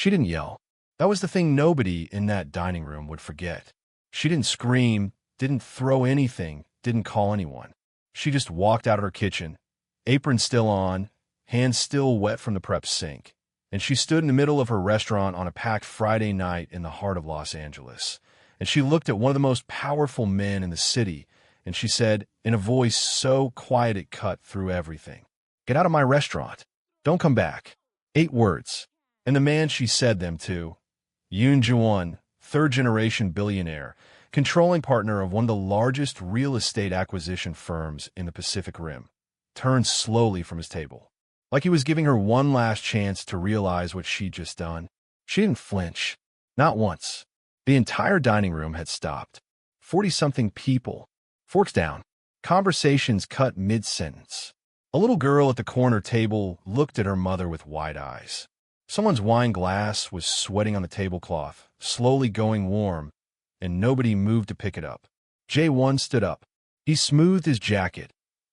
She didn't yell. That was the thing nobody in that dining room would forget. She didn't scream, didn't throw anything, didn't call anyone. She just walked out of her kitchen, apron still on, hands still wet from the prep sink, and she stood in the middle of her restaurant on a packed Friday night in the heart of Los Angeles. And she looked at one of the most powerful men in the city, and she said, in a voice so quiet it cut through everything, "Get out of my restaurant. Don't come back." 8 words. And the man she said them to, Yoon Jae-won, third-generation billionaire, controlling partner of one of the largest real estate acquisition firms in the Pacific Rim, turned slowly from his table, like he was giving her one last chance to realize what she'd just done. She didn't flinch. Not once. The entire dining room had stopped. 40-something people. Forks down. Conversations cut mid-sentence. A little girl at the corner table looked at her mother with wide eyes. Someone's wine glass was sweating on the tablecloth, slowly going warm, and nobody moved to pick it up. Jae-won stood up. He smoothed his jacket,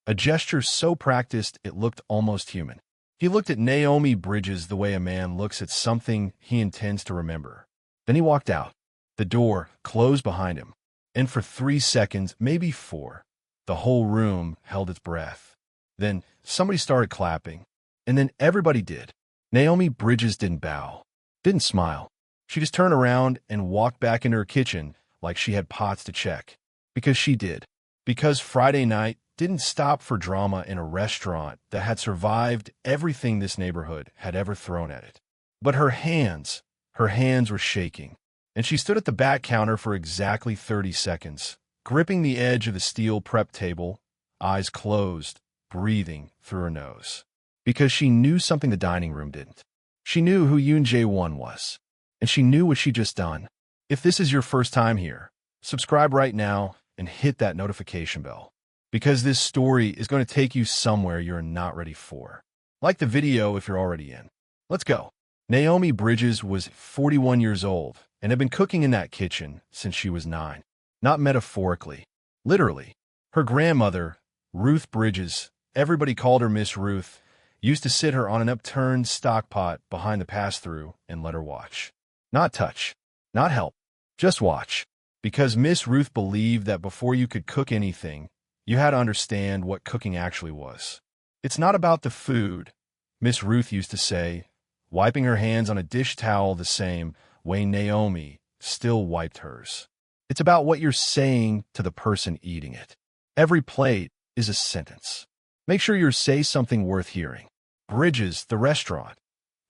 a gesture so practiced it looked almost human. He looked at Naomi Bridges the way a man looks at something he intends to remember. Then he walked out. The door closed behind him, and for 3 seconds, maybe 4, the whole room held its breath. Then somebody started clapping, and then everybody did. Naomi Bridges didn't bow, didn't smile. She just turned around and walked back into her kitchen like she had pots to check. Because she did. Because Friday night didn't stop for drama in a restaurant that had survived everything this neighborhood had ever thrown at it. But her hands were shaking, and she stood at the back counter for exactly 30 seconds, gripping the edge of the steel prep table, eyes closed, breathing through her nose. Because she knew something the dining room didn't. She knew who Yoon Jae-won was, and she knew what she'd just done. If this is your first time here, subscribe right now and hit that notification bell, because this story is going to take you somewhere you're not ready for. Like the video if you're already in. Let's go. Naomi Bridges was 41 years old and had been cooking in that kitchen since she was 9. Not metaphorically, literally. Her grandmother, Ruth Bridges, everybody called her Miss Ruth, used to sit her on an upturned stock pot behind the pass-through and let her watch. Not touch, not help, just watch. Because Miss Ruth believed that before you could cook anything, you had to understand what cooking actually was. It's not about the food, Miss Ruth used to say, wiping her hands on a dish towel the same way Naomi still wiped hers. It's about what you're saying to the person eating it. Every plate is a sentence. Make sure you say something worth hearing. Bridges, the restaurant,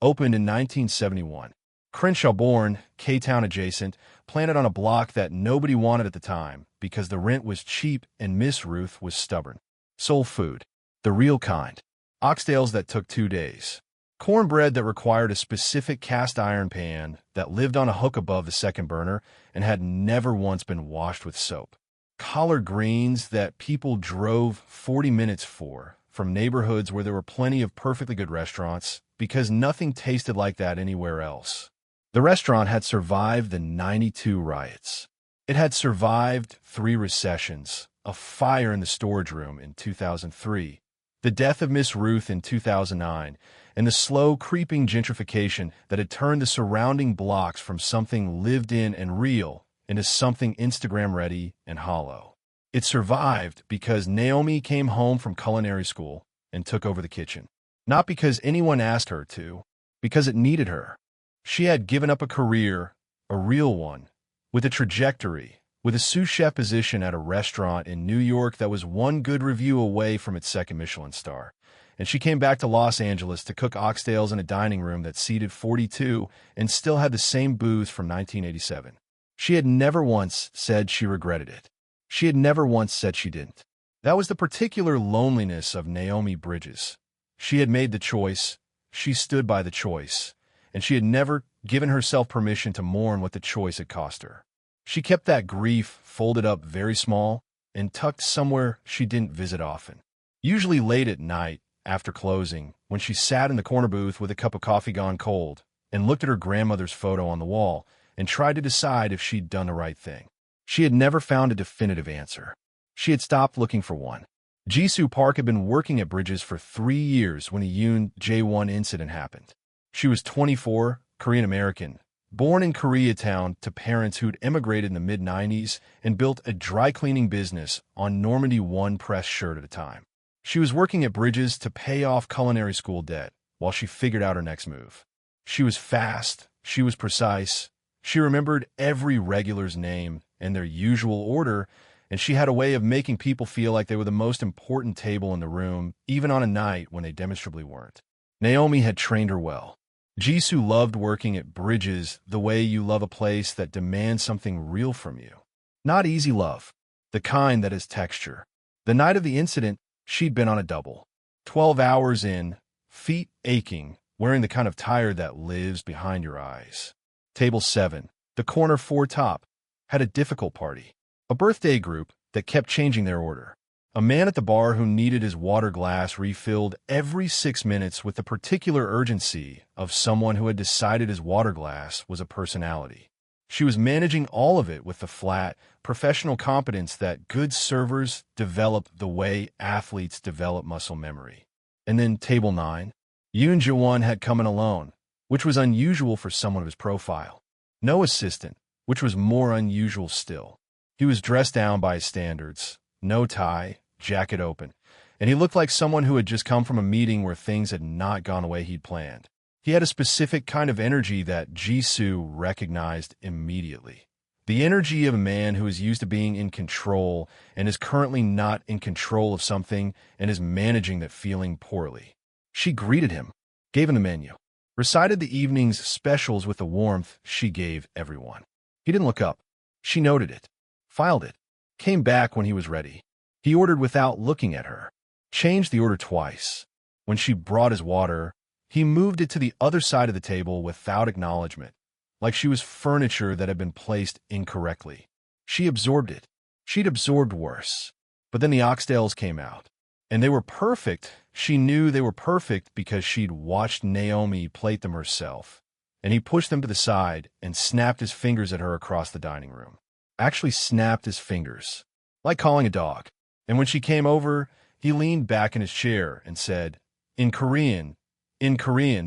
opened in 1971. Crenshaw-born, Koreatown adjacent, planted on a block that nobody wanted at the time because the rent was cheap and Miss Ruth was stubborn. Soul food, the real kind. Oxtails that took 2 days. Cornbread that required a specific cast iron pan that lived on a hook above the second burner and had never once been washed with soap. Collard greens that people drove 40 minutes for from neighborhoods where there were plenty of perfectly good restaurants because nothing tasted like that anywhere else. The restaurant had survived the '92 riots. It had survived 3 recessions, a fire in the storage room in 2003, the death of Miss Ruth in 2009, and the slow creeping gentrification that had turned the surrounding blocks from something lived in and real into something Instagram-ready and hollow. It survived because Naomi came home from culinary school and took over the kitchen. Not because anyone asked her to, because it needed her. She had given up a career, a real one, with a trajectory, with a sous chef position at a restaurant in New York that was one good review away from its second Michelin star. And she came back to Los Angeles to cook oxtails in a dining room that seated 42 and still had the same booth from 1987. She had never once said she regretted it. She had never once said she didn't. That was the particular loneliness of Naomi Bridges. She had made the choice, she stood by the choice, and she had never given herself permission to mourn what the choice had cost her. She kept that grief folded up very small and tucked somewhere she didn't visit often. Usually late at night, after closing, when she sat in the corner booth with a cup of coffee gone cold and looked at her grandmother's photo on the wall and tried to decide if she'd done the right thing. She had never found a definitive answer. She had stopped looking for one. Jisoo Park had been working at Bridges for 3 years when the Yoon Jae-won incident happened. She was 24, Korean American, born in Koreatown to parents who'd immigrated in the mid-90s and built a dry cleaning business on Normandy one press shirt at a time. She was working at Bridges to pay off culinary school debt while she figured out her next move. She was fast, she was precise, she remembered every regular's name and their usual order, and she had a way of making people feel like they were the most important table in the room, even on a night when they demonstrably weren't. Naomi had trained her well. Jisoo loved working at Bridges the way you love a place that demands something real from you. Not easy love, the kind that is texture. The night of the incident, she'd been on a double. 12 hours in, feet aching, wearing the kind of tire that lives behind your eyes. Table 7, the corner 4 top, had a difficult party. A birthday group that kept changing their order. A man at the bar who needed his water glass refilled every 6 minutes with the particular urgency of someone who had decided his water glass was a personality. She was managing all of it with the flat, professional competence that good servers develop the way athletes develop muscle memory. And then table 9, Yoon Jae-won had come in alone, which was unusual for someone of his profile. No assistant, which was more unusual still. He was dressed down by his standards, no tie, jacket open, and he looked like someone who had just come from a meeting where things had not gone the way he'd planned. He had a specific kind of energy that Jisoo recognized immediately. The energy of a man who is used to being in control and is currently not in control of something and is managing that feeling poorly. She greeted him, gave him the menu, recited the evening's specials with the warmth she gave everyone. He didn't look up. She noted it, filed it, came back when he was ready. He ordered without looking at her, changed the order twice. When she brought his water, he moved it to the other side of the table without acknowledgement, like she was furniture that had been placed incorrectly. She absorbed it. She'd absorbed worse. But then the oxtails came out, and they were perfect. She knew they were perfect because she'd watched Naomi plate them herself, and he pushed them to the side and snapped his fingers at her across the dining room. Actually snapped his fingers, like calling a dog. And when she came over, he leaned back in his chair and said, in Korean,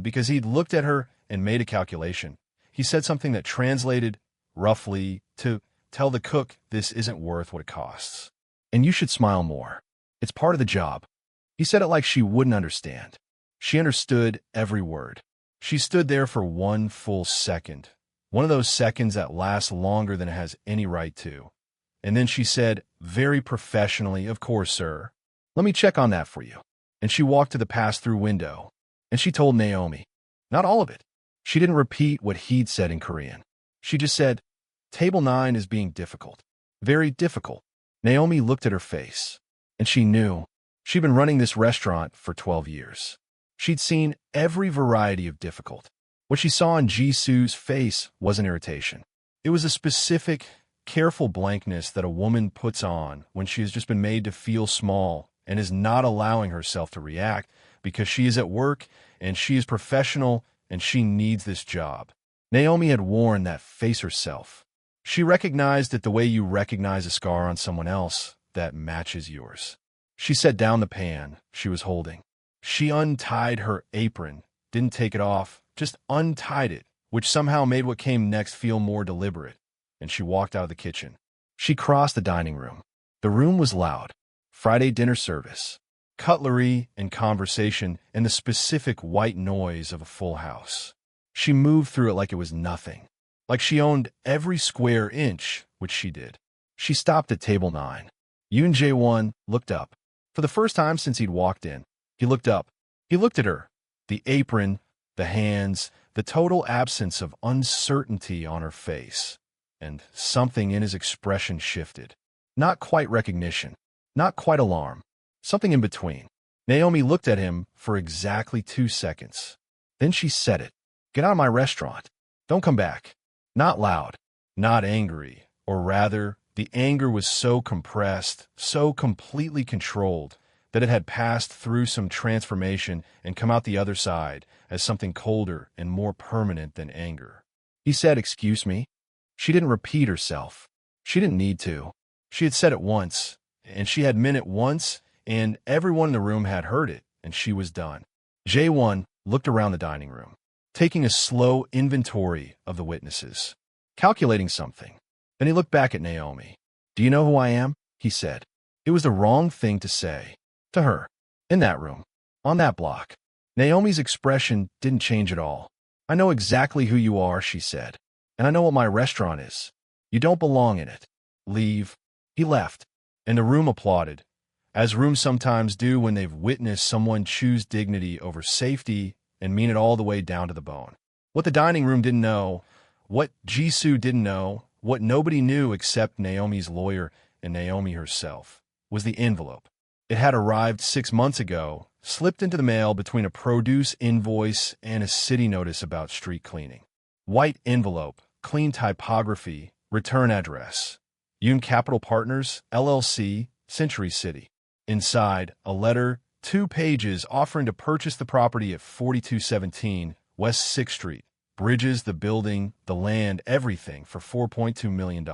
because he'd looked at her and made a calculation. He said something that translated, roughly, to tell the cook this isn't worth what it costs. And you should smile more. It's part of the job. He said it like she wouldn't understand. She understood every word. She stood there for one full second, one of those seconds that last longer than it has any right to. And then she said, very professionally, of course, sir. Let me check on that for you. And she walked to the pass-through window, and she told Naomi, not all of it. She didn't repeat what he'd said in Korean. She just said, table 9 is being difficult. Very difficult. Naomi looked at her face, and she knew. She'd been running this restaurant for 12 years. She'd seen every variety of difficult. What she saw on Jisoo's face wasn't irritation. It was a specific, careful blankness that a woman puts on when she has just been made to feel small and is not allowing herself to react because she is at work and she is professional and she needs this job. Naomi had worn that face herself. She recognized it the way you recognize a scar on someone else that matches yours. She set down the pan she was holding. She untied her apron, didn't take it off, just untied it, which somehow made what came next feel more deliberate. And she walked out of the kitchen. She crossed the dining room. The room was loud. Friday dinner service, cutlery and conversation, and the specific white noise of a full house. She moved through it like it was nothing, like she owned every square inch, which she did. She stopped at table 9. Yoon Jae-won looked up. For the first time since he'd walked in, he looked up. He looked at her. The apron, the hands, the total absence of uncertainty on her face. And something in his expression shifted. Not quite recognition, not quite alarm, something in between. Naomi looked at him for exactly 2 seconds. Then she said it. Get out of my restaurant. Don't come back. Not loud, not angry, or rather, the anger was so compressed, so completely controlled, that it had passed through some transformation and come out the other side as something colder and more permanent than anger. He said, excuse me. She didn't repeat herself. She didn't need to. She had said it once, and she had meant it once, and everyone in the room had heard it, and she was done. Jae-won looked around the dining room. taking a slow inventory of the witnesses, calculating something. Then he looked back at Naomi. "Do you know who I am?" he said. It was the wrong thing to say. To her. In that room. On that block. Naomi's expression didn't change at all. "I know exactly who you are," she said. "And I know what my restaurant is. You don't belong in it. Leave." He left. And the room applauded, as rooms sometimes do when they've witnessed someone choose dignity over safety and mean it all the way down to the bone. What the dining room didn't know, what Jisoo didn't know, what nobody knew except Naomi's lawyer and Naomi herself, was the envelope. It had arrived 6 months ago, slipped into the mail between a produce invoice and a city notice about street cleaning. White envelope, clean typography, return address. Yoon Capital Partners, LLC, Century City. Inside, a letter, 2 pages offering to purchase the property at 4217 West 6th Street. Bridges, the building, the land, everything for $4.2 million.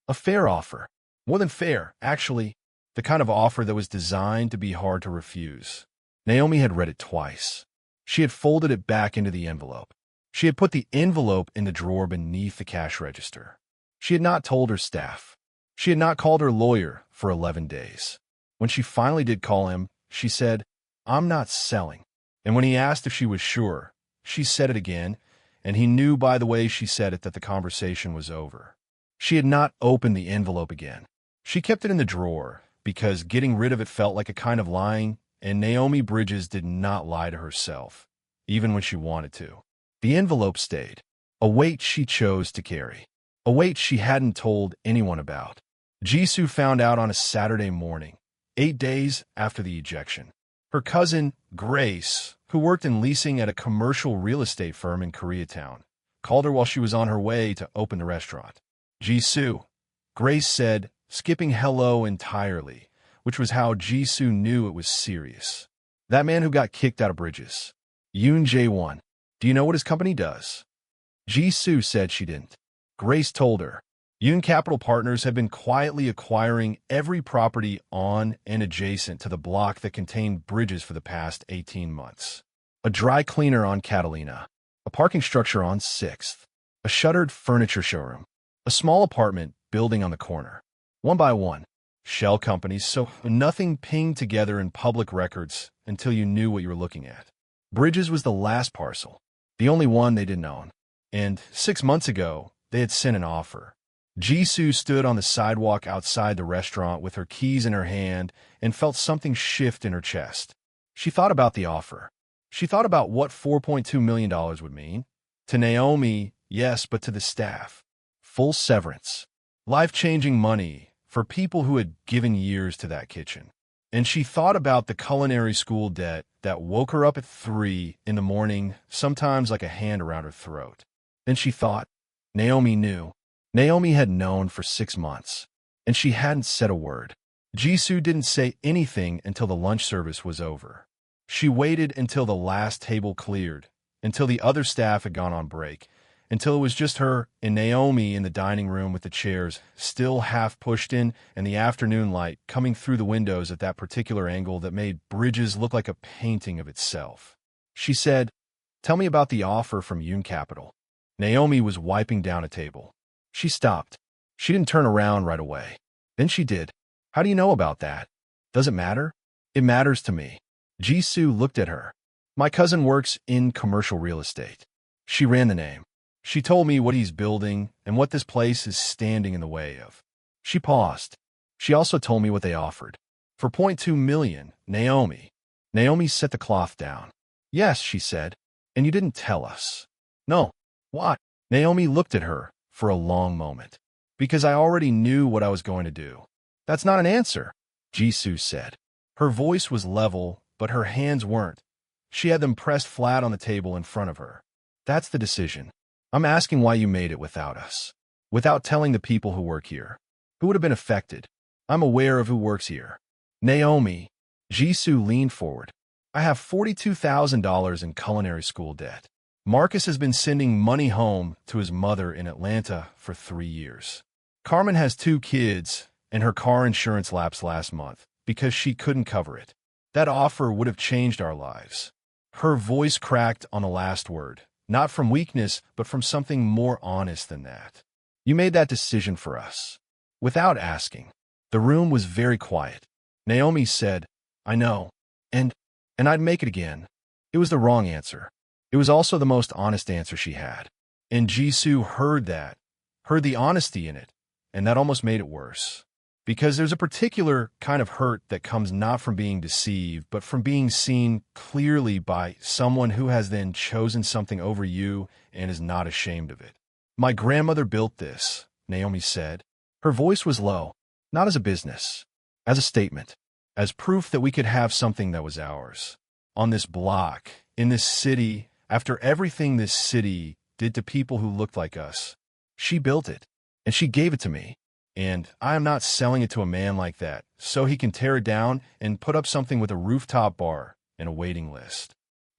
A fair offer. More than fair, actually. The kind of offer that was designed to be hard to refuse. Naomi had read it twice. She had folded it back into the envelope. She had put the envelope in the drawer beneath the cash register. She had not told her staff. She had not called her lawyer for 11 days. When she finally did call him, she said, "I'm not selling." And when he asked if she was sure, she said it again, and he knew by the way she said it that the conversation was over. She had not opened the envelope again. She kept it in the drawer because getting rid of it felt like a kind of lying, and Naomi Bridges did not lie to herself, even when she wanted to. The envelope stayed, a weight she chose to carry, a weight she hadn't told anyone about. Jisoo found out on a Saturday morning, 8 days after the ejection. Her cousin, Grace, who worked in leasing at a commercial real estate firm in Koreatown, called her while she was on her way to open the restaurant. "Jisoo," Grace said, skipping hello entirely, which was how Jisoo knew it was serious. "That man who got kicked out of Bridges. Yoon Jae-won. Do you know what his company does?" Jisoo said she didn't. Grace told her. Yoon Capital Partners had been quietly acquiring every property on and adjacent to the block that contained Bridges for the past 18 months. A dry cleaner on Catalina, a parking structure on 6th, a shuttered furniture showroom, a small apartment building on the corner. One by one, shell companies, so nothing pinged together in public records until you knew what you were looking at. Bridges was the last parcel, the only one they didn't own. And 6 months ago, they had sent an offer. Jisoo stood on the sidewalk outside the restaurant with her keys in her hand and felt something shift in her chest. She thought about the offer. She thought about what $4.2 million would mean. To Naomi, yes, but to the staff. Full severance. Life-changing money for people who had given years to that kitchen. And she thought about the culinary school debt that woke her up at 3 in the morning, sometimes like a hand around her throat. Then she thought, Naomi knew. Naomi had known for 6 months, and she hadn't said a word. Jisoo didn't say anything until the lunch service was over. She waited until the last table cleared, until the other staff had gone on break, until it was just her and Naomi in the dining room with the chairs still half pushed in and the afternoon light coming through the windows at that particular angle that made Bridges look like a painting of itself. She said, "Tell me about the offer from Yoon Capital." Naomi was wiping down a table. She stopped. She didn't turn around right away. Then she did. "How do you know about that? Does it matter?" "It matters to me." Jisoo looked at her. "My cousin works in commercial real estate." She ran the name. "She told me what he's building and what this place is standing in the way of." She paused. "She also told me what they offered. For $0.2 million, Naomi." Naomi set the cloth down. "Yes," she said. "And you didn't tell us." "No." "What?" Naomi looked at her for a long moment. "Because I already knew what I was going to do." "That's not an answer," Jisoo said. Her voice was level, but her hands weren't. She had them pressed flat on the table in front of her. "That's the decision. I'm asking why you made it without us. Without telling the people who work here. Who would have been affected? I'm aware of who works here." "Naomi." Jisoo leaned forward. "I have $42,000 in culinary school debt. Marcus has been sending money home to his mother in Atlanta for 3 years. Carmen has 2 kids, and her car insurance lapsed last month because she couldn't cover it. That offer would have changed our lives." Her voice cracked on the last word, Not from weakness, but from something more honest than that. You made that decision for us. Without asking. The room was very quiet. Naomi said, I know. And I'd make it again. It was the wrong answer. It was also the most honest answer she had. And Jisoo heard that, heard the honesty in it, and that almost made it worse. Because there's a particular kind of hurt that comes not from being deceived, but from being seen clearly by someone who has then chosen something over you and is not ashamed of it. My grandmother built this, Naomi said. Her voice was low, not as a business, as a statement, as proof that we could have something that was ours. On this block, in this city, after everything this city did to people who looked like us. She built it, and she gave it to me. And I am not selling it to a man like that, so he can tear it down and put up something with a rooftop bar and a waiting list.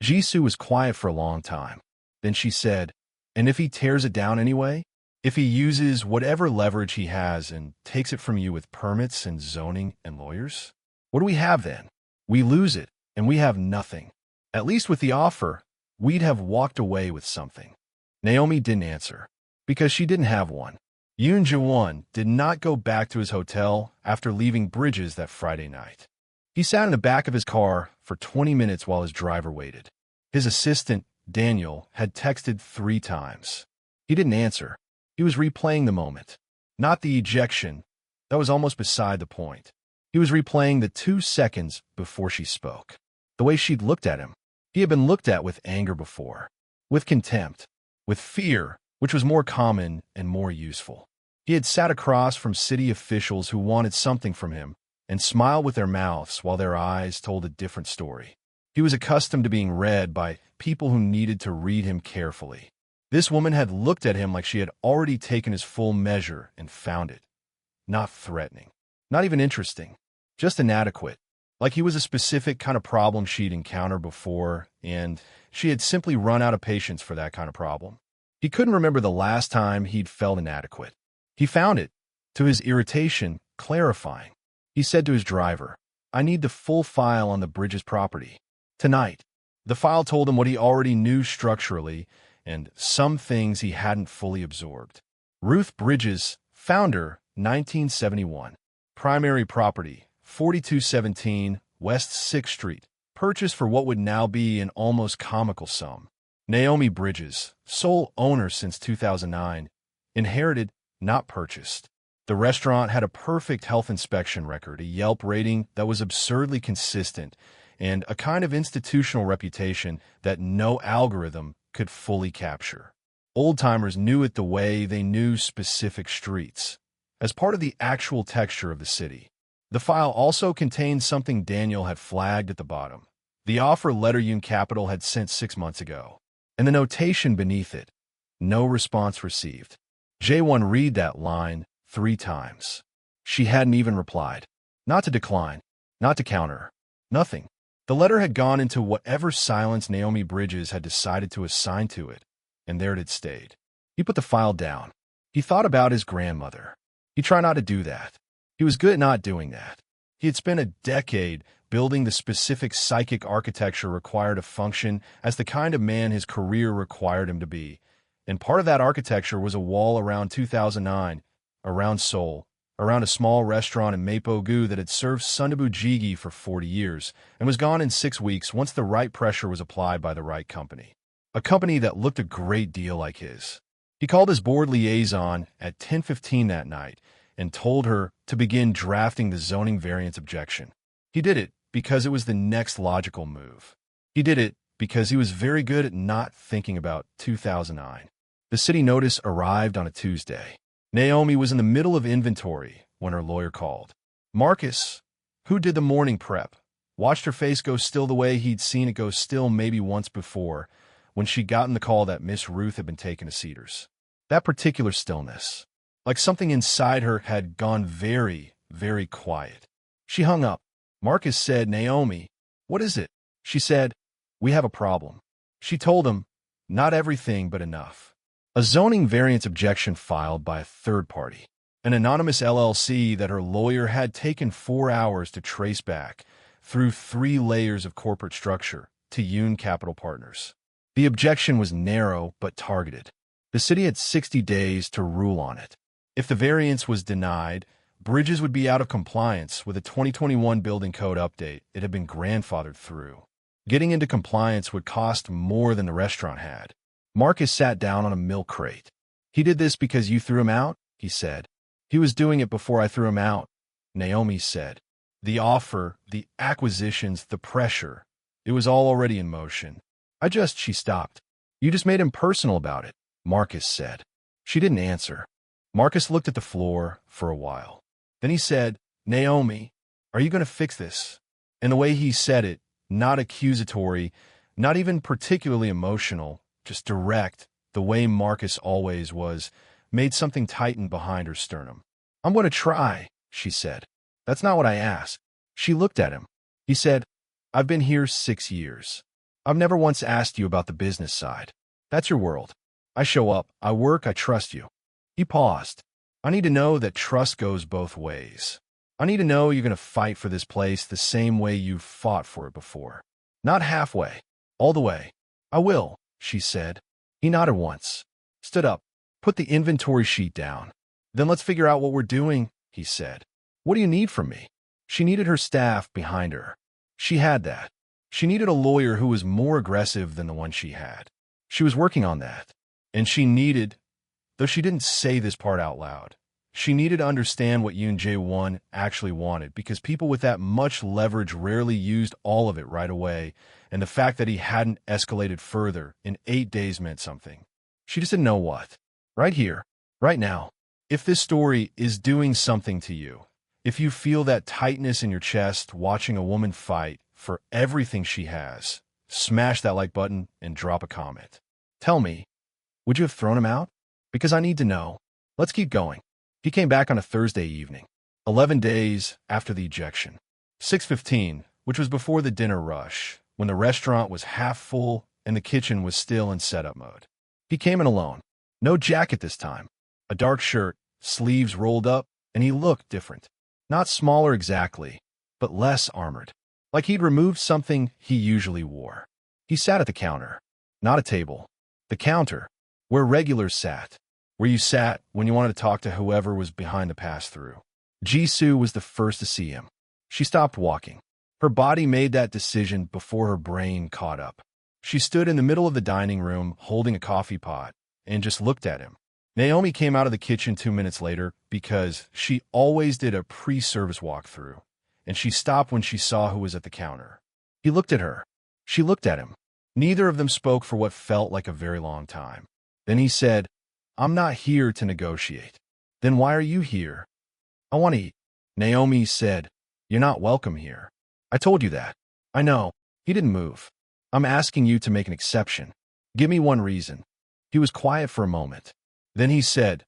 Jisoo was quiet for a long time. Then she said, and if he tears it down anyway? If he uses whatever leverage he has and takes it from you with permits and zoning and lawyers? What do we have then? We lose it, and we have nothing. At least with the offer, we'd have walked away with something. Naomi didn't answer, because she didn't have one. Yoon Jae-won did not go back to his hotel after leaving Bridges that Friday night. He sat in the back of his car for 20 minutes while his driver waited. His assistant, Daniel, had texted 3 times. He didn't answer. He was replaying the moment. Not the ejection. That was almost beside the point. He was replaying the 2 seconds before she spoke. The way she'd looked at him. He had been looked at with anger before. With contempt. With fear, which was more common and more useful. He had sat across from city officials who wanted something from him and smiled with their mouths while their eyes told a different story. He was accustomed to being read by people who needed to read him carefully. This woman had looked at him like she had already taken his full measure and found it. Not threatening. Not even interesting. Just inadequate. Like he was a specific kind of problem she'd encountered before, and she had simply run out of patience for that kind of problem. He couldn't remember the last time he'd felt inadequate. He found it, to his irritation, clarifying. He said to his driver, I need the full file on the Bridges property. Tonight. The file told him what he already knew structurally and some things he hadn't fully absorbed. Ruth Bridges, founder, 1971. Primary property, 4217 West 6th Street. Purchased for what would now be an almost comical sum. Naomi Bridges, sole owner since 2009. Inherited, not purchased. The restaurant had a perfect health inspection record, a Yelp rating that was absurdly consistent, and a kind of institutional reputation that no algorithm could fully capture. Old-timers knew it the way they knew specific streets, as part of the actual texture of the city. The file also contained something Daniel had flagged at the bottom. The offer letter Yoon Capital had sent 6 months ago, and the notation beneath it, no response received. Jae-won read that line 3 times. She hadn't even replied. Not to decline, not to counter, nothing. The letter had gone into whatever silence Naomi Bridges had decided to assign to it, and there it had stayed. He put the file down. He thought about his grandmother. He tried not to do that. He was good at not doing that. He had spent a decade building the specific psychic architecture required to function as the kind of man his career required him to be. And part of that architecture was a wall around 2009, around Seoul, around a small restaurant in Mapo-gu that had served sundubu jjigae for 40 years and was gone in 6 weeks once the right pressure was applied by the right company. A company that looked a great deal like his. He called his board liaison at 10:15 that night and told her to begin drafting the zoning variance objection. He did it because it was the next logical move. He did it because he was very good at not thinking about 2009. The city notice arrived on a Tuesday. Naomi was in the middle of inventory when her lawyer called. Marcus, who did the morning prep, watched her face go still the way he'd seen it go still maybe once before when she'd gotten the call that Miss Ruth had been taken to Cedars. That particular stillness, like something inside her, had gone very, very quiet. She hung up. Marcus said, Naomi, what is it? She said, we have a problem. She told him, not everything, but enough. A zoning variance objection filed by a third party, an anonymous LLC that her lawyer had taken 4 hours to trace back through 3 layers of corporate structure to Yoon Capital Partners. The objection was narrow but targeted. The city had 60 days to rule on it. If the variance was denied, Bridges would be out of compliance with a 2021 building code update it had been grandfathered through. Getting into compliance would cost more than the restaurant had. Marcus sat down on a milk crate. "He did this because you threw him out?" he said. "He was doing it before I threw him out," Naomi said. The offer, the acquisitions, the pressure, it was all already in motion. She stopped. "You just made him personal about it," Marcus said. She didn't answer. Marcus looked at the floor for a while. Then he said, "Naomi, are you going to fix this?" And the way he said it, not accusatory, not even particularly emotional, just direct, the way Marcus always was, made something tighten behind her sternum. "I'm going to try," she said. "That's not what I asked." She looked at him. He said, "I've been here 6 years. I've never once asked you about the business side. That's your world. I show up, I work, I trust you." He paused. "I need to know that trust goes both ways. I need to know you're going to fight for this place the same way you've fought for it before. Not halfway, all the way." "I will," she said. He nodded once, stood up, put the inventory sheet down. "Then let's figure out what we're doing," he said. "What do you need from me?" She needed her staff behind her. She had that. She needed a lawyer who was more aggressive than the one she had. She was working on that. And she needed, though she didn't say this part out loud, she needed to understand what Yoon Jae-won actually wanted, because people with that much leverage rarely used all of it right away, and the fact that he hadn't escalated further in 8 days meant something. She just didn't know what. Right here, right now. If this story is doing something to you, if you feel that tightness in your chest watching a woman fight for everything she has, smash that like button and drop a comment. Tell me, would you have thrown him out? Because I need to know. Let's keep going. He came back on a Thursday evening, 11 days after the ejection. 6:15, which was before the dinner rush, when the restaurant was half full and the kitchen was still in setup mode. He came in alone. No jacket this time. A dark shirt, sleeves rolled up, and he looked different. Not smaller exactly, but less armored. Like he'd removed something he usually wore. He sat at the counter. Not a table. The counter, where regulars sat. Where you sat when you wanted to talk to whoever was behind the pass-through. Jisoo was the first to see him. She stopped walking. Her body made that decision before her brain caught up. She stood in the middle of the dining room holding a coffee pot and just looked at him. Naomi came out of the kitchen 2 minutes later because she always did a pre-service walkthrough, and she stopped when she saw who was at the counter. He looked at her. She looked at him. Neither of them spoke for what felt like a very long time. Then he said, "I'm not here to negotiate." "Then why are you here?" "I want to eat." Naomi said, "You're not welcome here." "I told you that." "I know." He didn't move. "I'm asking you to make an exception. Give me one reason." He was quiet for a moment. Then he said,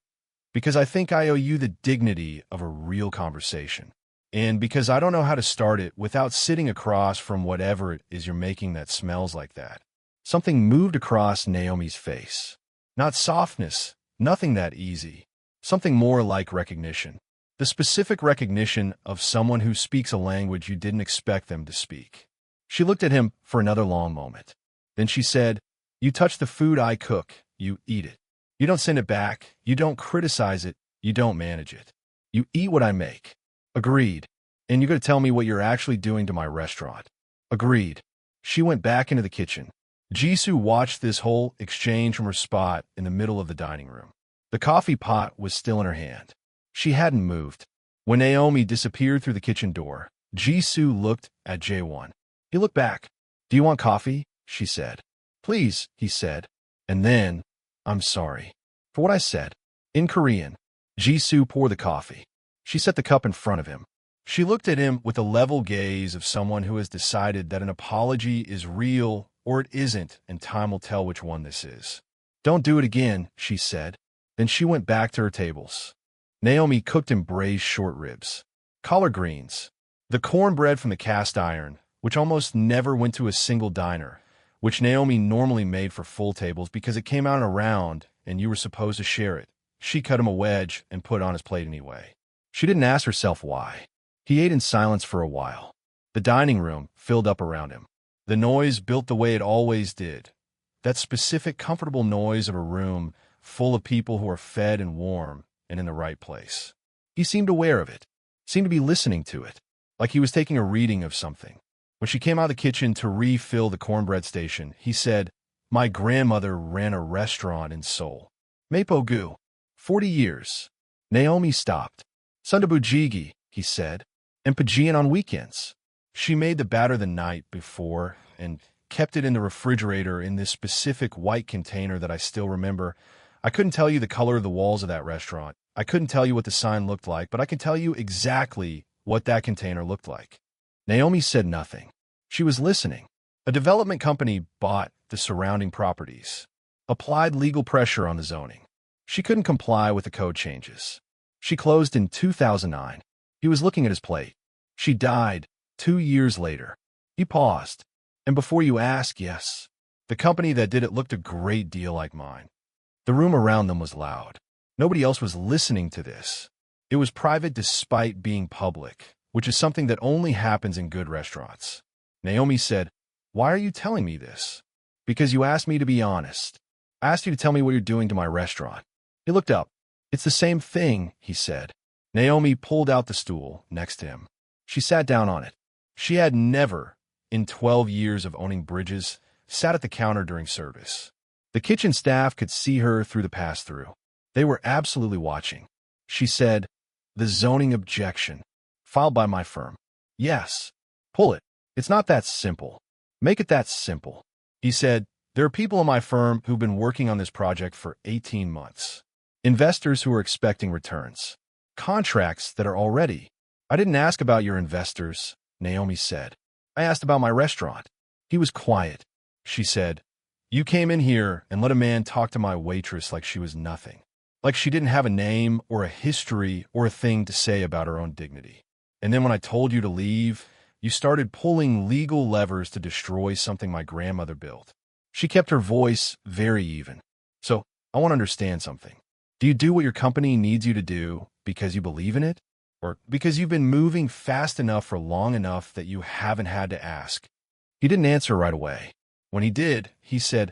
"Because I think I owe you the dignity of a real conversation. And because I don't know how to start it without sitting across from whatever it is you're making that smells like that." Something moved across Naomi's face. Not softness, nothing that easy. Something more like recognition. The specific recognition of someone who speaks a language you didn't expect them to speak. She looked at him for another long moment. Then she said, "You touch the food I cook, you eat it. You don't send it back, you don't criticize it, you don't manage it. You eat what I make." "Agreed. And you're going to tell me what you're actually doing to my restaurant." "Agreed." She went back into the kitchen. Jisoo watched this whole exchange from her spot in the middle of the dining room. The coffee pot was still in her hand. She hadn't moved. When Naomi disappeared through the kitchen door, Jisoo looked at Jae-won. He looked back. "Do you want coffee?" she said. "Please," he said. And then, "I'm sorry for what I said." In Korean, Jisoo poured the coffee. She set the cup in front of him. She looked at him with the level gaze of someone who has decided that an apology is real or it isn't, and time will tell which one this is. "Don't do it again," she said. Then she went back to her tables. Naomi cooked him braised short ribs, collard greens, the cornbread from the cast iron, which almost never went to a single diner, which Naomi normally made for full tables because it came out in a round and you were supposed to share it. She cut him a wedge and put it on his plate anyway. She didn't ask herself why. He ate in silence for a while. The dining room filled up around him. The noise built the way it always did. That specific, comfortable noise of a room full of people who are fed and warm and in the right place. He seemed aware of it, seemed to be listening to it, like he was taking a reading of something. When she came out of the kitchen to refill the cornbread station, he said, "My grandmother ran a restaurant in Seoul. Mapo-gu. 40 years." Naomi stopped. "Sundabujigi," he said, "and Pajian on weekends." She made the batter the night before and kept it in the refrigerator in this specific white container that I still remember. I couldn't tell you the color of the walls of that restaurant. I couldn't tell you what the sign looked like, but I can tell you exactly what that container looked like. Naomi said nothing. She was listening. A development company bought the surrounding properties, applied legal pressure on the zoning. She couldn't comply with the code changes. She closed in 2009. He was looking at his plate. She died 2 years later. He paused. "And before you ask, yes, the company that did it looked a great deal like mine." The room around them was loud. Nobody else was listening to this. It was private despite being public, which is something that only happens in good restaurants. Naomi said, "Why are you telling me this?" "Because you asked me to be honest. I asked you to tell me what you're doing to my restaurant." He looked up. "It's the same thing," he said. Naomi pulled out the stool next to him. She sat down on it. She had never, in 12 years of owning Bridges, sat at the counter during service. The kitchen staff could see her through the pass-through. They were absolutely watching. She said, "The zoning objection, filed by my firm." "Yes. Pull it. It's not that simple. Make it that simple." He said, "There are people in my firm who've been working on this project for 18 months. Investors who are expecting returns. Contracts that are already." "I didn't ask about your investors," Naomi said. "I asked about my restaurant." He was quiet. She said, "You came in here and let a man talk to my waitress like she was nothing. Like she didn't have a name or a history or a thing to say about her own dignity. And then when I told you to leave, you started pulling legal levers to destroy something my grandmother built." She kept her voice very even. "So, I want to understand something. Do you do what your company needs you to do because you believe in it? Or because you've been moving fast enough for long enough that you haven't had to ask?" He didn't answer right away. When he did, he said,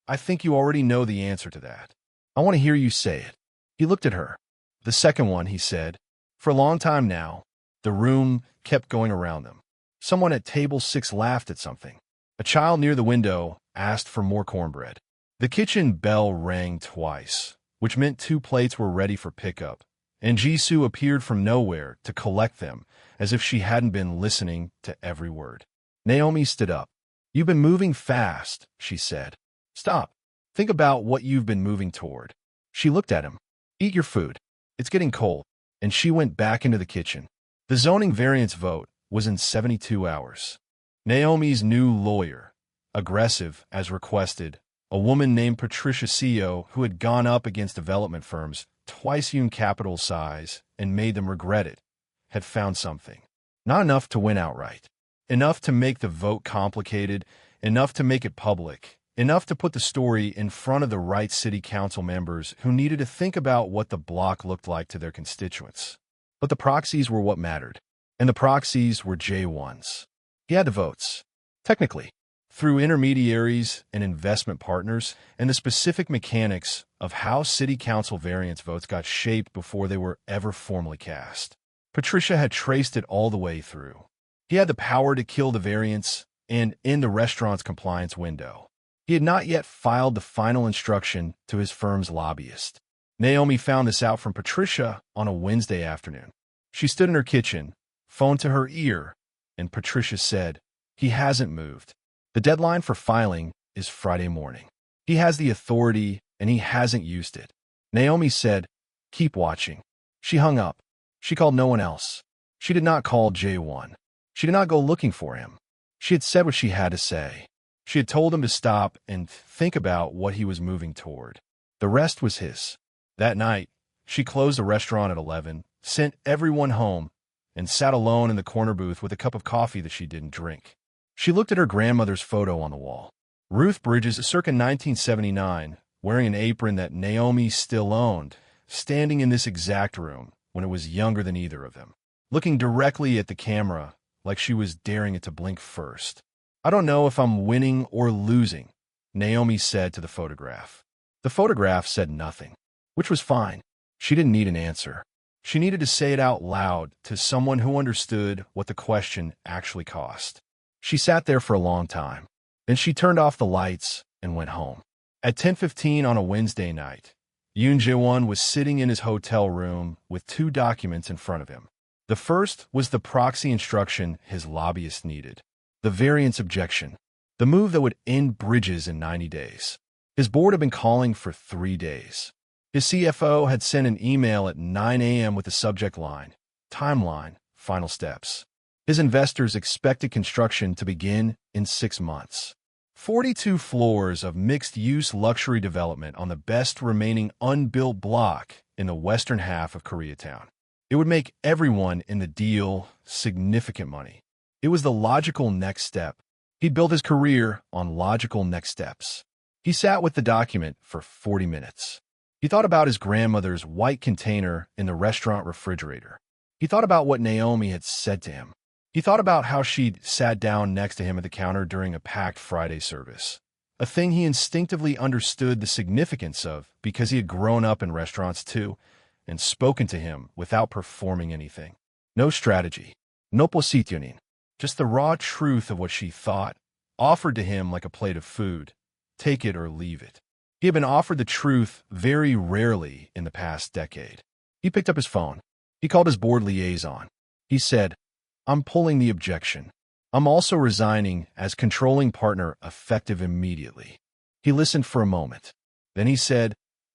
"I think you already know the answer to that. I want to hear you say it." He looked at her. "The second one," he said. For a long time now, the room kept going around them. Someone at table 6 laughed at something. A child near the window asked for more cornbread. The kitchen bell rang twice, which meant 2 plates were ready for pickup, and Jisoo appeared from nowhere to collect them, as if she hadn't been listening to every word. Naomi stood up. "You've been moving fast," she said. "Stop. Think about what you've been moving toward." She looked at him. "Eat your food. It's getting cold." And she went back into the kitchen. The zoning variance vote was in 72 hours. Naomi's new lawyer, aggressive as requested, a woman named Patricia CEO who had gone up against development firms twice Yoon Capital's size and made them regret it, had found something. Not enough to win outright. Enough to make the vote complicated, enough to make it public, enough to put the story in front of the right city council members who needed to think about what the bloc looked like to their constituents. But the proxies were what mattered, and the proxies were Jae-won's. He had the votes. Technically, through intermediaries and investment partners, and the specific mechanics of how city council variance votes got shaped before they were ever formally cast. Patricia had traced it all the way through. He had the power to kill the variance and end the restaurant's compliance window. He had not yet filed the final instruction to his firm's lobbyist. Naomi found this out from Patricia on a Wednesday afternoon. She stood in her kitchen, phone to her ear, and Patricia said, "He hasn't moved. The deadline for filing is Friday morning. He has the authority, and he hasn't used it." Naomi said, "Keep watching." She hung up. She called no one else. She did not call Jae-won. She did not go looking for him. She had said what she had to say. She had told him to stop and think about what he was moving toward. The rest was his. That night, she closed the restaurant at 11, sent everyone home, and sat alone in the corner booth with a cup of coffee that she didn't drink. She looked at her grandmother's photo on the wall. Ruth Bridges, circa 1979, wearing an apron that Naomi still owned, standing in this exact room when it was younger than either of them, looking directly at the camera like she was daring it to blink first. "I don't know if I'm winning or losing," Naomi said to the photograph. The photograph said nothing, which was fine. She didn't need an answer. She needed to say it out loud to someone who understood what the question actually cost. She sat there for a long time. Then she turned off the lights and went home. At 10:15 on a Wednesday night, Yoon Jae-won was sitting in his hotel room with two documents in front of him. The first was the proxy instruction his lobbyist needed. The variance objection. The move that would end Bridges in 90 days. His board had been calling for 3 days. His CFO had sent an email at 9 a.m. with the subject line, timeline, final steps. His investors expected construction to begin in 6 months. 42 floors of mixed-use luxury development on the best remaining unbuilt block in the western half of Koreatown. It would make everyone in the deal significant money. It was the logical next step. He'd built his career on logical next steps. He sat with the document for 40 minutes. He thought about his grandmother's white container in the restaurant refrigerator. He thought about what Naomi had said to him. He thought about how she'd sat down next to him at the counter during a packed Friday service, a thing he instinctively understood the significance of because he had grown up in restaurants too and spoken to him without performing anything. No strategy, no positioning, just the raw truth of what she thought, offered to him like a plate of food. Take it or leave it. He had been offered the truth very rarely in the past decade. He picked up his phone. He called his board liaison. He said, "I'm pulling the objection. I'm also resigning as controlling partner effective immediately." He listened for a moment. Then he said,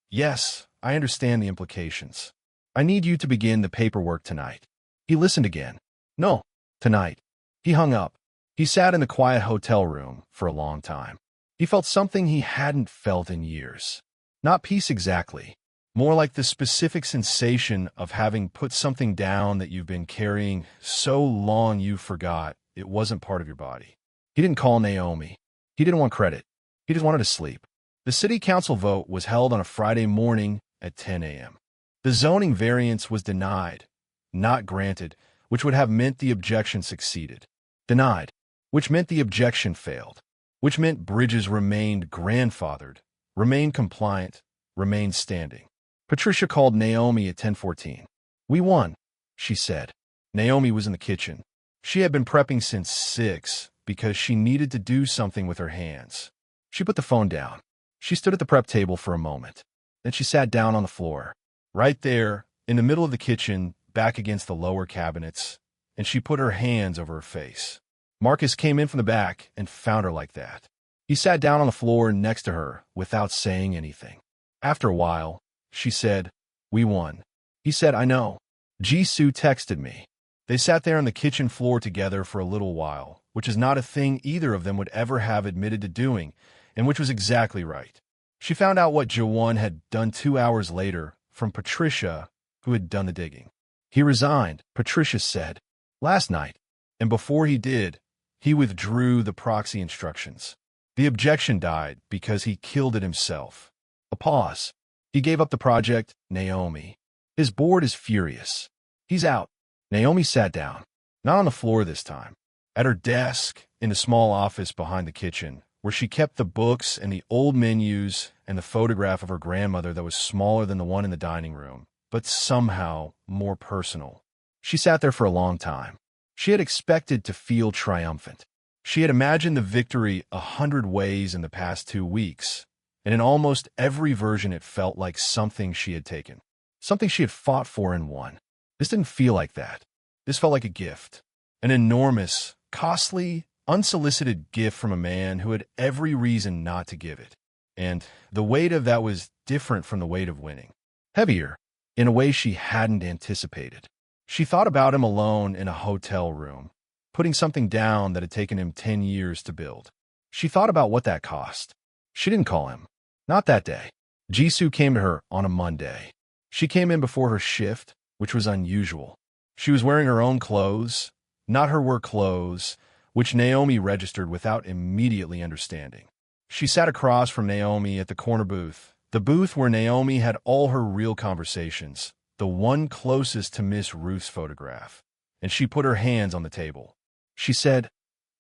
"Yes, I understand the implications. I need you to begin the paperwork tonight." He listened again. "No, tonight." He hung up. He sat in the quiet hotel room for a long time. He felt something he hadn't felt in years. Not peace exactly. More like the specific sensation of having put something down that you've been carrying so long you forgot it wasn't part of your body. He didn't call Naomi. He didn't want credit. He just wanted to sleep. The city council vote was held on a Friday morning at 10 a.m. The zoning variance was denied, not granted, which would have meant the objection succeeded. Denied, which meant the objection failed, which meant Bridges remained grandfathered, remained compliant, remained standing. Patricia called Naomi at 10:14. "We won," she said. Naomi was in the kitchen. She had been prepping since 6 because she needed to do something with her hands. She put the phone down. She stood at the prep table for a moment. Then she sat down on the floor, right there, in the middle of the kitchen, back against the lower cabinets, and she put her hands over her face. Marcus came in from the back and found her like that. He sat down on the floor next to her without saying anything. After a while, she said, "We won." He said, "I know. Jisoo texted me." They sat there on the kitchen floor together for a little while, which is not a thing either of them would ever have admitted to doing, and which was exactly right. She found out what Jae-won had done 2 hours later from Patricia, who had done the digging. "He resigned," Patricia said, "last night, and before he did, he withdrew the proxy instructions. The objection died because he killed it himself." A pause. "He gave up the project, Naomi. His board is furious. He's out." Naomi sat down, not on the floor this time, at her desk in the small office behind the kitchen, where she kept the books and the old menus and the photograph of her grandmother that was smaller than the one in the dining room, but somehow more personal. She sat there for a long time. She had expected to feel triumphant. She had imagined the victory 100 ways in the past 2 weeks, and in almost every version it felt like something she had taken, something she had fought for and won. This didn't feel like that. This felt like a gift, an enormous, costly, unsolicited gift from a man who had every reason not to give it. And the weight of that was different from the weight of winning. Heavier, in a way she hadn't anticipated. She thought about him alone in a hotel room, putting something down that had taken him 10 years to build. She thought about what that cost. She didn't call him. Not that day. Jisoo came to her on a Monday. She came in before her shift, which was unusual. She was wearing her own clothes, not her work clothes, which Naomi registered without immediately understanding. She sat across from Naomi at the corner booth, the booth where Naomi had all her real conversations, the one closest to Miss Ruth's photograph, and she put her hands on the table. She said,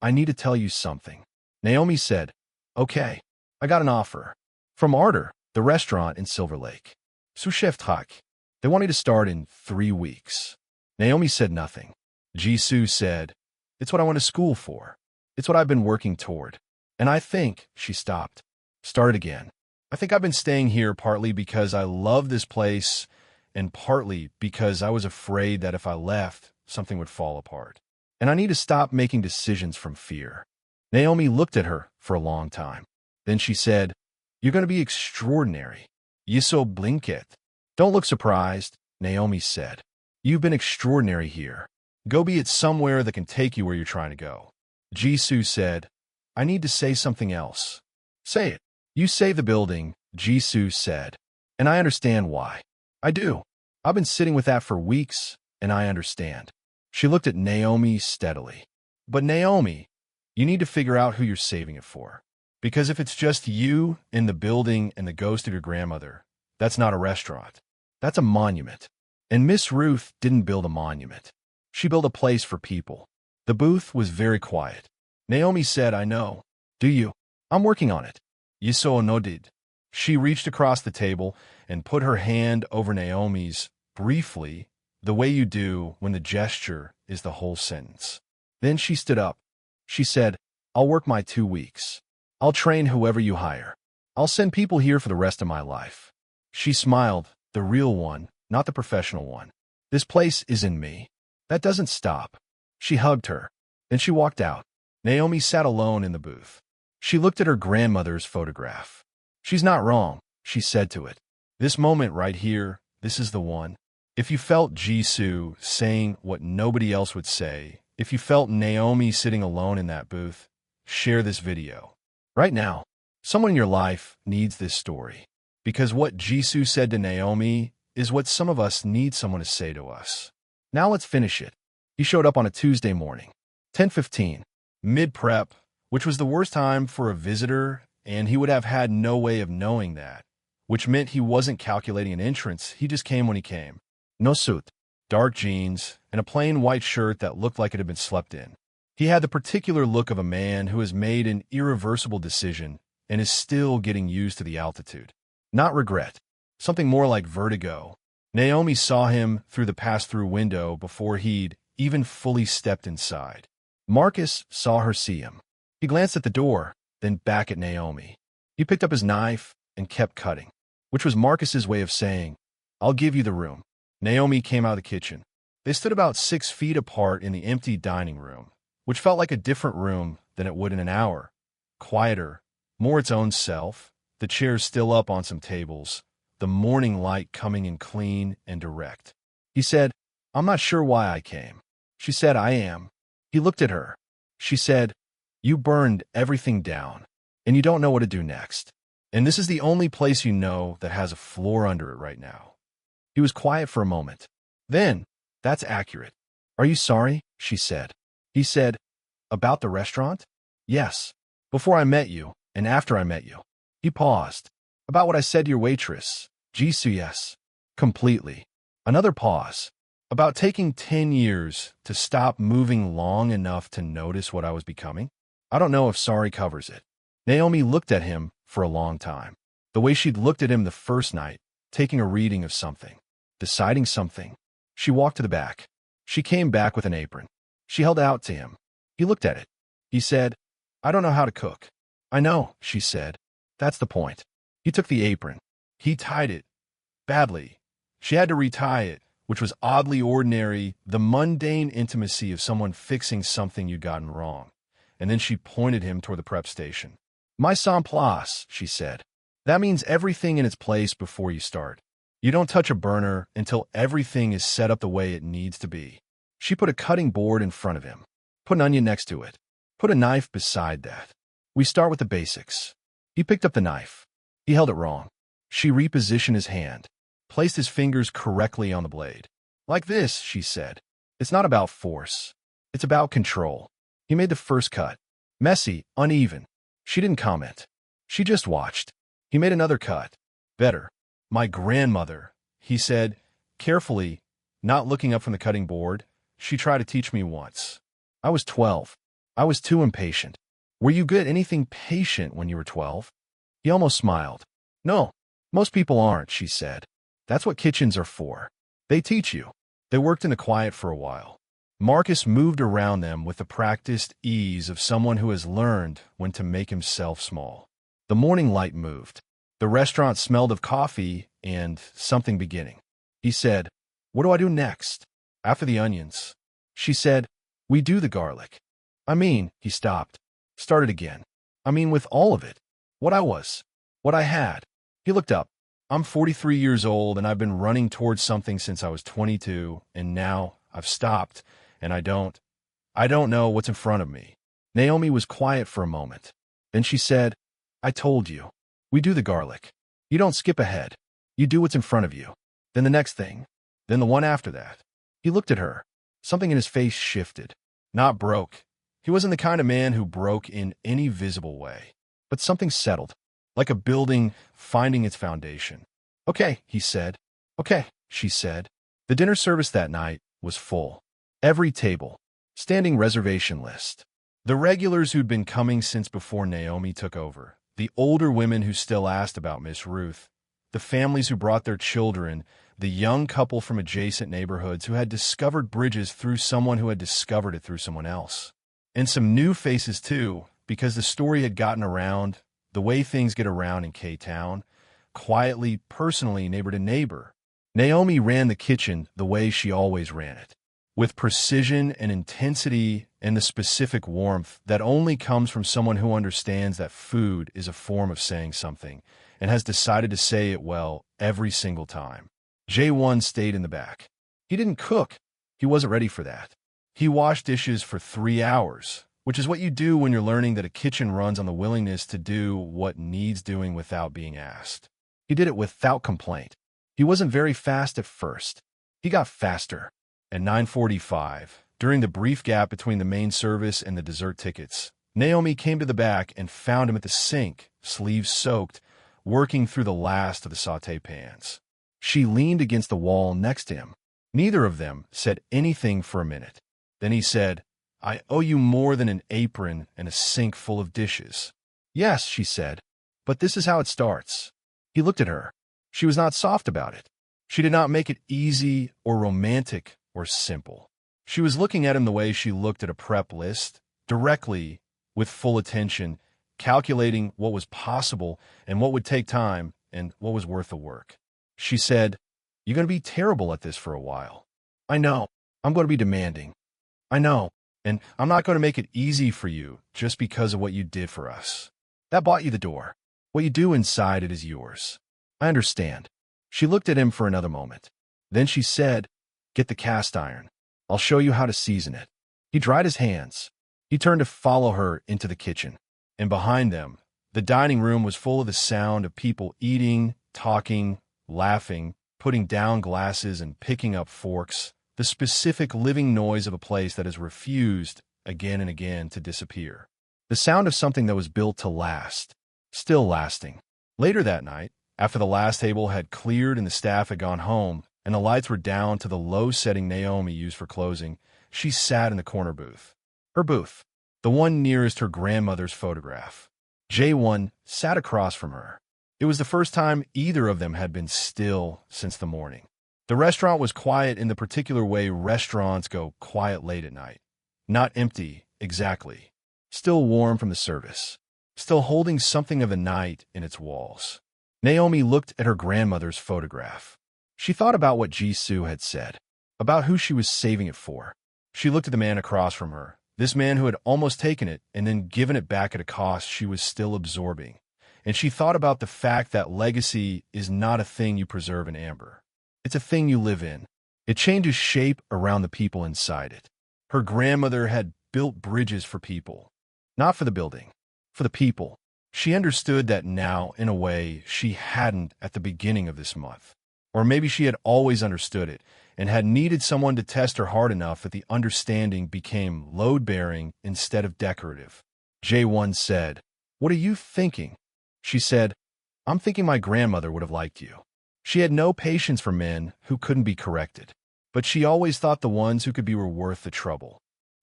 "I need to tell you something." Naomi said, "Okay." I got an offer. From Arter, the restaurant in Silver Lake. Sous chef Trak. They want me to start in 3 weeks. Naomi said nothing. Jisoo said, it's what I went to school for. It's what I've been working toward. And I think, she stopped. Started again. I think I've been staying here partly because I love this place and partly because I was afraid that if I left, something would fall apart. And I need to stop making decisions from fear. Naomi looked at her for a long time. Then she said, you're going to be extraordinary. Yiso blinket. Don't look surprised, Naomi said. You've been extraordinary here. Go be it somewhere that can take you where you're trying to go. Jisoo said, I need to say something else. Say it. You save the building, Jisoo said. And I understand why. I do. I've been sitting with that for weeks, and I understand. She looked at Naomi steadily. But Naomi, you need to figure out who you're saving it for. Because if it's just you in the building and the ghost of your grandmother, that's not a restaurant. That's a monument. And Miss Ruth didn't build a monument. She built a place for people. The booth was very quiet. Naomi said, I know. Do you? I'm working on it. Yiso nodded. She reached across the table and put her hand over Naomi's, briefly, the way you do when the gesture is the whole sentence. Then she stood up. She said, I'll work my 2 weeks. I'll train whoever you hire. I'll send people here for the rest of my life. She smiled, the real one, not the professional one. This place is in me. That doesn't stop. She hugged her. Then she walked out. Naomi sat alone in the booth. She looked at her grandmother's photograph. She's not wrong, she said to it. This moment right here, this is the one. If you felt Jisoo saying what nobody else would say, if you felt Naomi sitting alone in that booth, share this video. Right now, someone in your life needs this story. Because what Jisoo said to Naomi is what some of us need someone to say to us. Now let's finish it. He showed up on a Tuesday morning, 10:15, mid-prep, which was the worst time for a visitor, and he would have had no way of knowing that, which meant he wasn't calculating an entrance, he just came when he came. No suit, dark jeans, and a plain white shirt that looked like it had been slept in. He had the particular look of a man who has made an irreversible decision and is still getting used to the altitude. Not regret, something more like vertigo. Naomi saw him through the pass-through window before he'd even fully stepped inside. Marcus saw her see him. He glanced at the door, then back at Naomi. He picked up his knife and kept cutting, which was Marcus's way of saying, I'll give you the room. Naomi came out of the kitchen. They stood about 6 feet apart in the empty dining room, which felt like a different room than it would in an hour. Quieter, more its own self, the chairs still up on some tables, the morning light coming in clean and direct. He said, I'm not sure why I came. She said, I am. He looked at her. She said, you burned everything down, and you don't know what to do next. And this is the only place you know that has a floor under it right now. He was quiet for a moment. Then, that's accurate. Are you sorry? She said. He said, about the restaurant? Yes. Before I met you, and after I met you. He paused. About what I said to your waitress. Jisoo, yes. Completely. Another pause. About taking 10 years to stop moving long enough to notice what I was becoming? I don't know if sorry covers it. Naomi looked at him for a long time. The way she'd looked at him the first night, taking a reading of something, deciding something. She walked to the back. She came back with an apron. She held it out to him. He looked at it. He said, I don't know how to cook. I know, she said. That's the point. He took the apron. He tied it. Badly. She had to retie it, which was oddly ordinary, the mundane intimacy of someone fixing something you'd gotten wrong. And then she pointed him toward the prep station. Mise en place, she said. That means everything in its place before you start. You don't touch a burner until everything is set up the way it needs to be. She put a cutting board in front of him. Put an onion next to it. Put a knife beside that. We start with the basics. He picked up the knife. He held it wrong. She repositioned his hand, placed his fingers correctly on the blade. Like this, she said. It's not about force. It's about control. He made the first cut. Messy, uneven. She didn't comment. She just watched. He made another cut. Better. My grandmother, he said, carefully, not looking up from the cutting board. She tried to teach me once. I was 12. I was too impatient. Were you good at anything patient when you were 12? He almost smiled. No, most people aren't, she said. That's what kitchens are for. They teach you. They worked in the quiet for a while. Marcus moved around them with the practiced ease of someone who has learned when to make himself small. The morning light moved. The restaurant smelled of coffee and something beginning. He said, "What do I do next?" "After the onions." She said, "We do the garlic." He stopped. Started again. With all of it. What I was. What I had. He looked up. "I'm 43 years old and I've been running towards something since I was 22, and now I've stopped, and I don't know what's in front of me." Naomi was quiet for a moment. Then she said, "I told you. We do the garlic. You don't skip ahead. You do what's in front of you. Then the next thing. Then the one after that." He looked at her. Something in his face shifted. Not broke. He wasn't the kind of man who broke in any visible way. But something settled, like a building finding its foundation. "Okay," he said. "Okay," she said. The dinner service that night was full. Every table. Standing reservation list. The regulars who'd been coming since before Naomi took over. The older women who still asked about Miss Ruth. The families who brought their children. The young couple from adjacent neighborhoods who had discovered Bridges through someone who had discovered it through someone else. And some new faces, too, because the story had gotten around the way things get around in Koreatown, quietly, personally, neighbor to neighbor. Naomi ran the kitchen the way she always ran it, with precision and intensity and the specific warmth that only comes from someone who understands that food is a form of saying something and has decided to say it well every single time. Jae-won stayed in the back. He didn't cook. He wasn't ready for that. He washed dishes for 3 hours, which is what you do when you're learning that a kitchen runs on the willingness to do what needs doing without being asked. He did it without complaint. He wasn't very fast at first. He got faster. At 9:45, during the brief gap between the main service and the dessert tickets, Naomi came to the back and found him at the sink, sleeves soaked, working through the last of the sauté pans. She leaned against the wall next to him. Neither of them said anything for a minute. Then he said, "I owe you more than an apron and a sink full of dishes." "Yes," she said, "but this is how it starts." He looked at her. She was not soft about it. She did not make it easy or romantic or simple. She was looking at him the way she looked at a prep list, directly, with full attention, calculating what was possible and what would take time and what was worth the work. She said, "You're going to be terrible at this for a while." "I know. I'm going to be demanding." "I know. And I'm not going to make it easy for you just because of what you did for us. That bought you the door. What you do inside it is yours." "I understand." She looked at him for another moment. Then she said, "Get the cast iron. I'll show you how to season it." He dried his hands. He turned to follow her into the kitchen. And behind them, the dining room was full of the sound of people eating, talking, laughing, putting down glasses and picking up forks, the specific living noise of a place that has refused, again and again, to disappear. The sound of something that was built to last, still lasting. Later that night, after the last table had cleared and the staff had gone home, and the lights were down to the low setting Naomi used for closing, she sat in the corner booth. Her booth, the one nearest her grandmother's photograph. Jae-won sat across from her. It was the first time either of them had been still since the morning. The restaurant was quiet in the particular way restaurants go quiet late at night. Not empty, exactly. Still warm from the service. Still holding something of the night in its walls. Naomi looked at her grandmother's photograph. She thought about what Jisoo had said, about who she was saving it for. She looked at the man across from her, this man who had almost taken it and then given it back at a cost she was still absorbing. And she thought about the fact that legacy is not a thing you preserve in amber. It's a thing you live in. It changes shape around the people inside it. Her grandmother had built bridges for people. Not for the building, for the people. She understood that now, in a way, she hadn't at the beginning of this month. Or maybe she had always understood it and had needed someone to test her hard enough that the understanding became load-bearing instead of decorative. Jae-won said, "What are you thinking?" She said, "I'm thinking my grandmother would have liked you." She had no patience for men who couldn't be corrected, but she always thought the ones who could be were worth the trouble.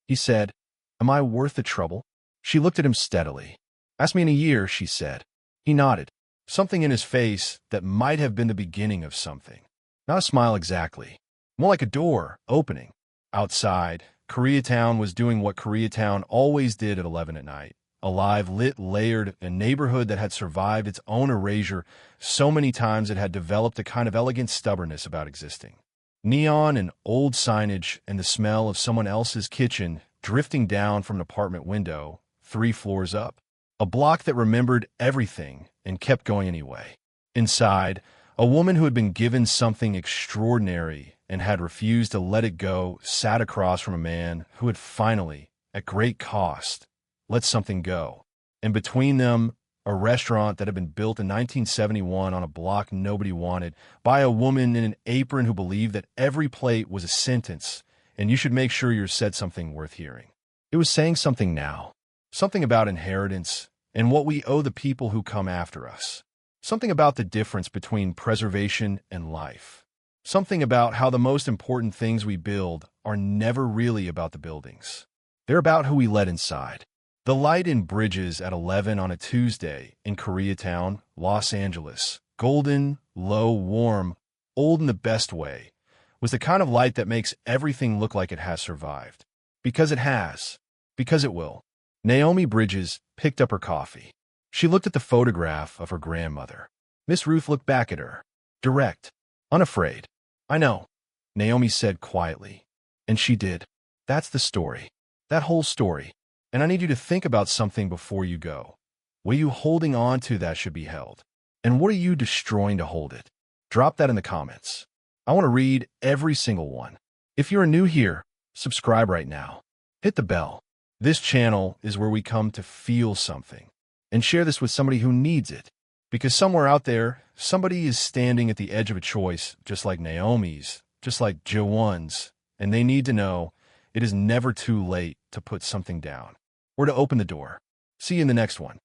He said, "Am I worth the trouble?" She looked at him steadily. "Ask me in a year," she said. He nodded, something in his face that might have been the beginning of something. Not a smile exactly, more like a door opening. Outside, Koreatown was doing what Koreatown always did at 11 at night. Alive, lit, layered, a neighborhood that had survived its own erasure so many times it had developed a kind of elegant stubbornness about existing. Neon and old signage and the smell of someone else's kitchen drifting down from an apartment window 3 floors up. A block that remembered everything and kept going anyway. Inside, a woman who had been given something extraordinary and had refused to let it go sat across from a man who had finally, at great cost, let something go. And between them, a restaurant that had been built in 1971 on a block nobody wanted by a woman in an apron who believed that every plate was a sentence and you should make sure you said something worth hearing. It was saying something now. Something about inheritance and what we owe the people who come after us. Something about the difference between preservation and life. Something about how the most important things we build are never really about the buildings. They're about who we let inside. The light in Bridges at 11 on a Tuesday in Koreatown, Los Angeles, golden, low, warm, old in the best way, was the kind of light that makes everything look like it has survived. Because it has. Because it will. Naomi Bridges picked up her coffee. She looked at the photograph of her grandmother. Miss Ruth looked back at her. Direct. Unafraid. I know, Naomi said quietly. And she did. That's the story. That whole story. And I need you to think about something before you go. What are you holding on to that should be held? And what are you destroying to hold it? Drop that in the comments. I want to read every single one. If you're new here, subscribe right now. Hit the bell. This channel is where we come to feel something. And share this with somebody who needs it. Because somewhere out there, somebody is standing at the edge of a choice, just like Naomi's, just like Jae-won's, and they need to know it is never too late to put something down or to open the door. See you in the next one.